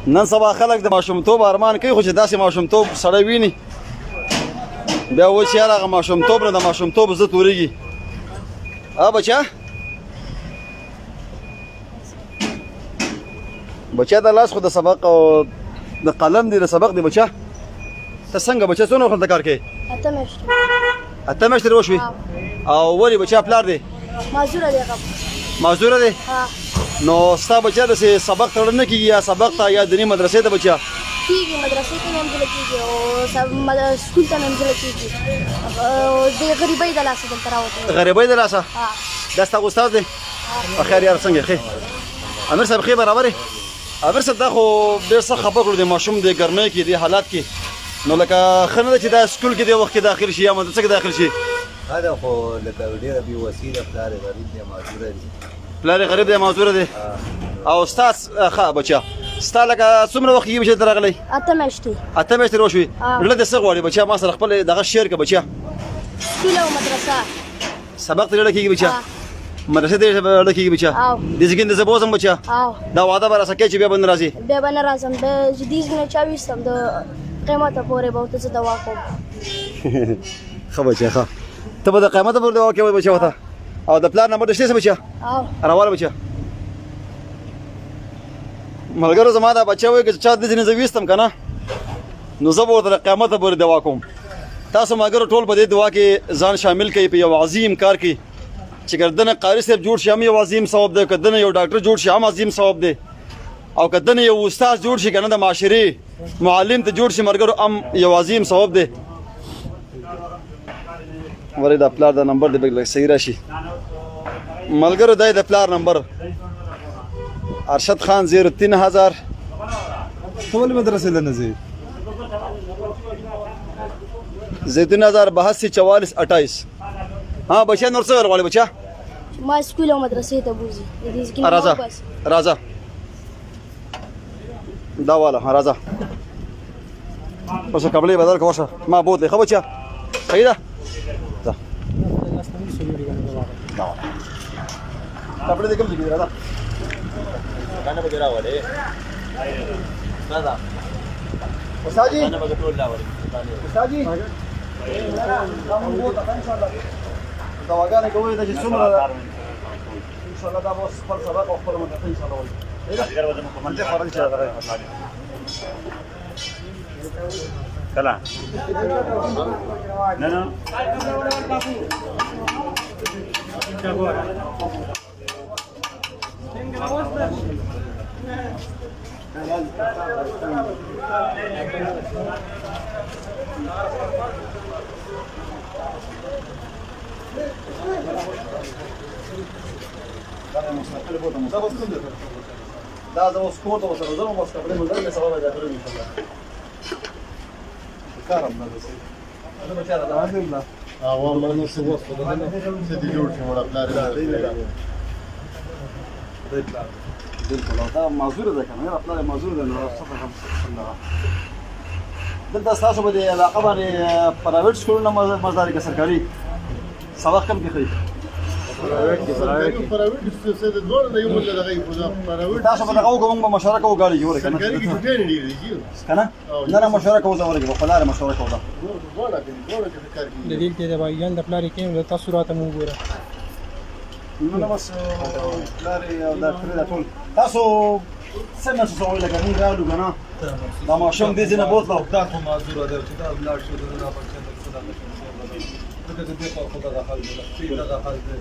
نن سبا خلک د ماشومتوب ارمان کوي خو چې داسې ماشومتوب سړی ویني بیا وایي چې یار هغه ماشومتوب نه د ماشومتوب عزت ورېږي. بچا بچا د لاس خو د سبق او د قلم دی د سبق دی. بچا ته څنګه بچا څونه وخت کار کوې؟ 8 میاشتې. 8 میاشتې وشوې؟ او ولې بچا پلار دی؟ معذوره دی. معذوره دی؟ نو ستا بچا داسې سبق ته نه کېږي یا سبق ته یا دیني مدرسې ته بچا کېږي؟ مدرسې ته هم ځله کېږي او سکول ته هم ځله کېږي. د غریبۍ د لاسه دلته راوتلی. غریبۍ د لاسه؟ دا ستا استاد دی؟ په خیر یاره څنګه ښې؟ امیر صاحب ښې برابر یې؟ امیر صاحب دا خو ډېر سخت خبر کړو د ماشوم د ګرمۍ کې دې حالات کې نو لکه ښه نه ده چې دا سکول کې دې وخت کې داخل شي یا مدرسه کې داخل شي؟ دا خو لکه ډېره بېوسي ده. پلار یې غریب دی معذوره دی. پلار یې غریب دی معذوره دی؟ او ستا ښه بچا ستا لکه څومره وخت کېږي بچا ته راغلی؟ 8 میاشتې. 8 میاشتې وشوې؟ زړه دې څه غواړي بچا ما سره خپل دغه شیر کړه بچا. سکول او مدرسه. سبق ته ډېره کېږي بچا؟ مدرسې ته ډېره کېږي بچا؟ دې ځګین دې زه بوځم بچا؟ دا وعده به راسه کوې چې بیا به نه راځې؟ بیا به نه راځم. دې ځګینه چا ویستم د قیامته پورې به ورته زه دوا کوم. ښه بچا ښه ته به د قیامته پورې دوا کوې بچا ورته او د پلار نمبر شته څه بچا؟ راواله بچا. ملګرو زما دا بچا وایي که چا دې ځینې زه ویستم که نه نو زه به ورته د قیامته پورې دوا کوم. تاسو ملګرو ټول په دې دعا کې ځان شامل کړئ په یو عظیم کار کې چې که دنه قاري صاحب جوړ شي هم یو عظیم ثواب دی، که دنه یو ډاکټر جوړ شي هم عظیم ثواب دی، او که دنه یو استاد جوړ شي که نه د معاشرې معلم ته جوړ شي ملګرو هم یو عظیم ثواب دی. ولې دا پلار دا نمبر دی لږ صحیح راشي ملګرو. دا د پلار نمبر ارشد خان 03000. ته ولې مدرسې ته نه ځې؟ 03082 ها بچا نور څه غواړې بچا؟ ما سکول او مدرسې ته بوځي. راځه راځه دا والا راځه اوس کپړې بدل کوشه ما بوتلې ښه بچا صحیح ده؟ ځه کپړې دې کوم ځای کې دي راځه کنه به راوړې راځه استاد جی کنه به ټول راوړې استاد جی دواګانې کوي چې څومره ان شاء الله دا به خپل سبق او خپل مدرسه ان شاء الله وایي کلا نه نه دا زه اوس کور ته ورسره ځم اوس کپړې مې درلې سبا به داخلوم انشاءالله کار هم نه داسې زه به چېرته ځم الحمدلله والله نو څه وخت ده نه څه دې جوړ شي مړه پلار بالکل دا معذوره ده که نه یاره پلار یې معذوره ده نو صفر هم دلته ستاسو به د علاقه باندې پرایویټ سکولونه مزداري که سرکاري سبق کم کې ښایي پرایویټ څه د دوه نه یو بل دغه یو پرایویټ تاسو به دغه وکړو موږ به مشوره کوو ګاډي جوړه که نه سرکاري کې ډېرې ډېرې دي که نه نه نه مشوره کوو زه ورګې په لاره مشوره کوو دا دوه کې کار کوي د دې کې د بایان د پلار کې د تاسو راته مو ګوره نو بس پلار او دا کړی دا ټول تاسو څنګه څه وایي لکه موږ راغلو که نه دا ماشوم دې ځای نه بوتلو دا خو معذوره ده چې دا ولاړ شو د دا بچه د خدا دغه د دې په خدا دخل دی چې دغه حال دی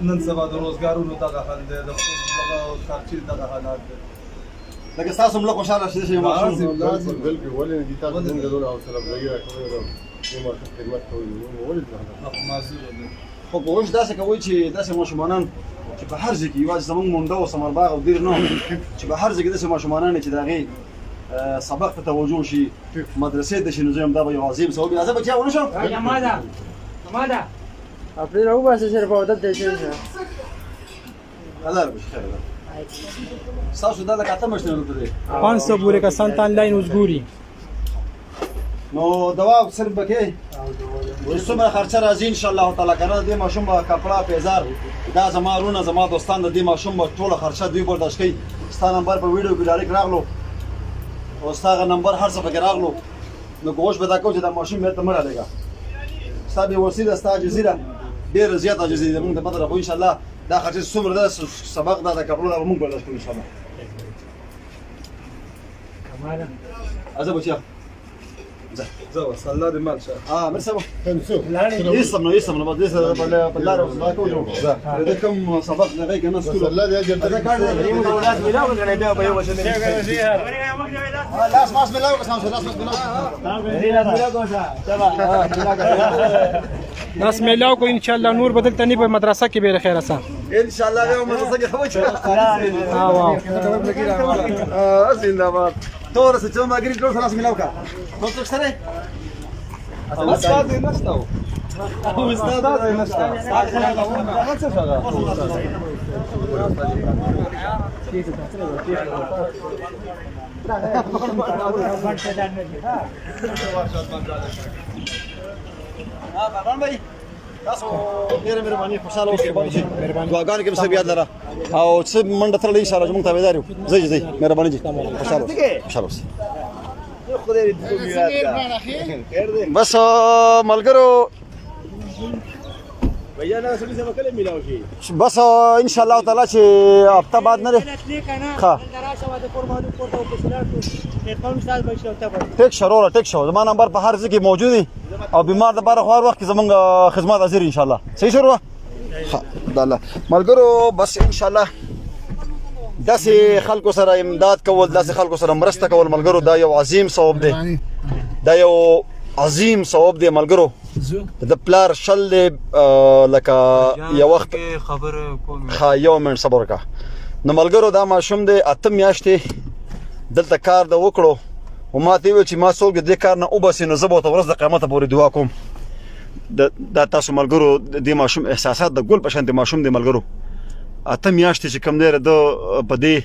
نن سبا د روزګارونو دغه حال دی د خرچې دغه حالات دی لکه ستاسو ملک خوشحاله شي چې ماشوم لازم بالکل ولې دي تاسو څنګه دونه حوصله لري راکوي نو ماشوم خدمت کوي ولې معذوره ده خو په اوس داسې کوي چې داسې ماشومانان چې په هر ځای کې یوازې زموږ مونده او ثمرباغ او دیر نه چې په هر ځای کې داسې ماشومانان چې د هغې سبق ته توجه شي مدرسې ته شي نو زه یم دا به یو عظیم ثواب وي. راځه بچیا ونه شو خپل راوباسه صرف او دلته شي الله به خیر ده ستاسو دا لکه 8 میاشتې نه دلته دی 500 پورې کسان ته آنلاین اوس ګوري نو دوا صرف بکې څومره خرچه راځي ان شاء الله تعالی کنه دې ماشوم به کپړه پیزار دا زما رونه زما دوستان د دې ماشوم به ټوله خرچه دوی برداشت کوي ستا نمبر په ویډیو کې ډایرکټ راغلو او ستا هغه نمبر هر څه پکې راغلو نو کوښښ به دا کوو چې دا ماشوم بېرته مه رالېږه ستا بېوسي ده ستا عاجزي ده ډېره زیاته عاجزي ده موږ ته پته ده خو انشاءالله دا خرچې څومره ده سبق دا د کپړو دا به موږ برداشت کړو انشاءالله ازه بچیا زه بس الله دې مال شه مرسي ابو تنسو يسمنا بس لسه بالله ما كوجو ده كم سبق لغايه كنا سكول الله دې اجر هذا كان اولاد بلا ولا بيا بيا وش لا اسمع بسم الله وقسم الله بسم الله بس ملاو کو ان شاء الله نور بدل تنی په مدرسه کې به خیر اسان ان شاء الله يوم مدرسه کې خوچ واو زنده‌باد تور څه ما ګری ټول خلاص ملاو کا نو څه سره استاد یې نشته و استاد یې نشته هغه څه شغله باران بھائی تاسو ډیره مهرباني خوشاله اوسئ باندې دعاګانې کوم څه یاد لره او څه منډه ترلې ان شاء الله موږ تابعدار یو زی مهرباني جی خوشاله اوسئ بس ملګرو بس ان شاء الله تعالی چې هفته بعد نه ښه ټیک شروع ټیک شو زما نمبر په هر ځای کې موجود دی او بیمار د بار هر وخت کې زمونږ خدمت حاضر ان شاء الله صحیح شروع د الله ملګرو بس ان شاء الله داسې خلکو سره امداد کول داسې خلکو سره مرسته کول ملګرو دا یو عظیم ثواب دی دا یو عظیم ثواب دی ملګرو د پلار شل دی لکه یو وخت خبره کوم یو منټ صبر وکړه نو ملګرو دا ماشوم دی 8 میاشتې دلته کار د وکړو او ما ته ویل چې ما څوک دې کار نه وباسي نو زه به ورته ورځ د قیامته پورې دعا کوم دا تاسو ملګرو د ماشوم احساسات د ګل په شان د ماشوم دی ملګرو 8 میاشتې چې کم دی د په دې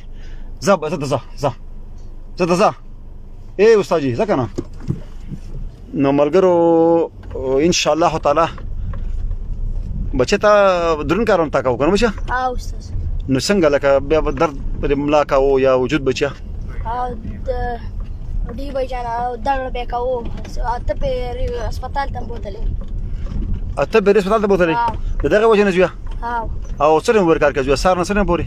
زه ای استاد جی ځکه نه نو ملګرو ان شاء الله تعالی بچه ته درون کارونه تا کوو کنه بچه استاد نو څنګه لکه بیا درد پر ملا کاو یا وجود بچه डी बजाना दर्द बेकाओ आते पे अस्पताल तम बोतले اته به هسپتال ته بوتلې دغه وجه نه ځو ها او څنګه ورکار کوي سار نه څنګه پوري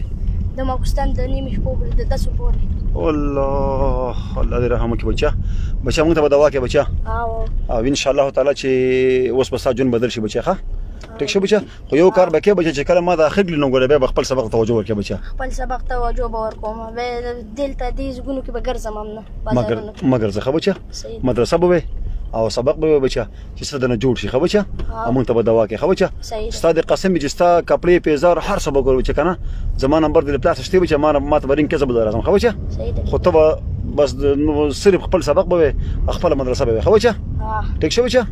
د ماکستان د نیمه شپه د 10 پورې الله دې رحم وکړي بچا موږ ته به دوا کې بچا او ان شاء الله تعالی چې اوس په ساجون بدل شي بچا ښه ټیک شو بچا خو یو کار به کې بچا چې کله ما د اخر لنو غوړې به خپل سبق توجه ورکړي بچا خپل سبق توجه باور کوم به دلته دې زګونو کې به ګرځم نه مگر زه خو بچا مدرسه به او سبق به بچا چې څه دنه جوړ شي خو بچا موږ ته به دوا کې خو بچا استاد قسم چې ستا کپړې پیزار هر سبق ور بچا کنه زما نمبر دې پلاس شته بچا ما ته برین کې زبر راځم خو بچا خو ته بس صرف خپل سبق به خپل مدرسه به خو بچا ټیک شو بچا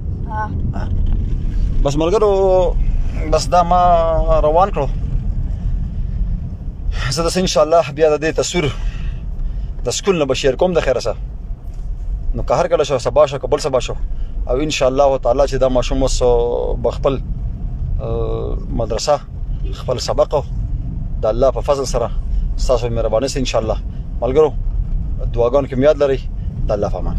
بس ملګرو بس دا ما روان کړو زه د ان شاء الله بیا د دې تصویر د سکول نه بشیر کوم د خیره سره نو که هر کله شو سبا شو قبل سبا شو او ان شاء الله تعالی چې دا ماشوم وس بخپل مدرسه خپل سبق د الله په فضل سره تاسو مهرباني سره ان شاء الله ملګرو دعاګانو کې یاد لرئ د الله په امان